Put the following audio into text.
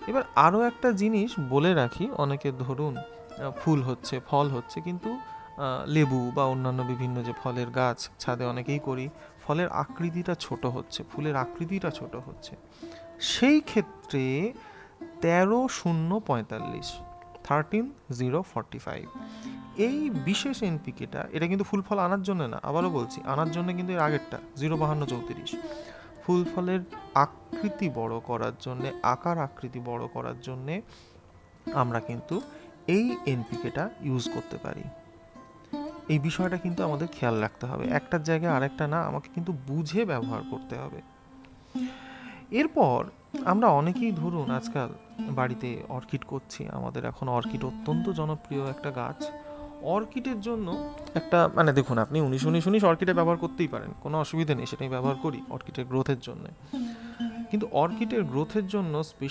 এবার আরও একটা জিনিস বলে রাখি, অনেকে ধরুন ফুল হচ্ছে, ফল হচ্ছে, কিন্তু লেবু বা অন্যান্য বিভিন্ন যে ফলের গাছ ছাদে অনেকেই করি, ফলের আকৃতিটা ছোট হচ্ছে, ফুলের আকৃতিটা ছোট হচ্ছে, সেই ক্ষেত্রে 13-0-45, 13-0-45, এই বিশেষ এনপিকেটা, এটা কিন্তু ফুল ফল আনার জন্য না, আবারও বলছি, আনার জন্য কিন্তু এর আগেরটা 0-52-34, ফুল ফলের আকৃতি বড় করার জন্যে, আকার আকৃতি বড় করার জন্যে আমরা কিন্তু এই এনপিকেটা ইউজ করতে পারি। এই বিষয়টা কিন্তু আমাদের খেয়াল রাখতে হবে, একটার জায়গায় আরেকটা না, আমাকে কিন্তু বুঝে ব্যবহার করতে হবে। এরপর আমরা অনেকেই ধরুন আজকাল বাড়িতে অর্কিড করছি, আমাদের এখন অর্কিড অত্যন্ত জনপ্রিয় একটা গাছ। অর্কিডের জন্য একটা, মানে দেখুন, আপনি 19-19-19 অর্কিডে ব্যবহার করতেই পারেন, কোনো অসুবিধা নেই, সেটাই ব্যবহার করি অর্কিডের গ্রোথের জন্য। কিন্তু অর্কিডের গ্রোথের জন্য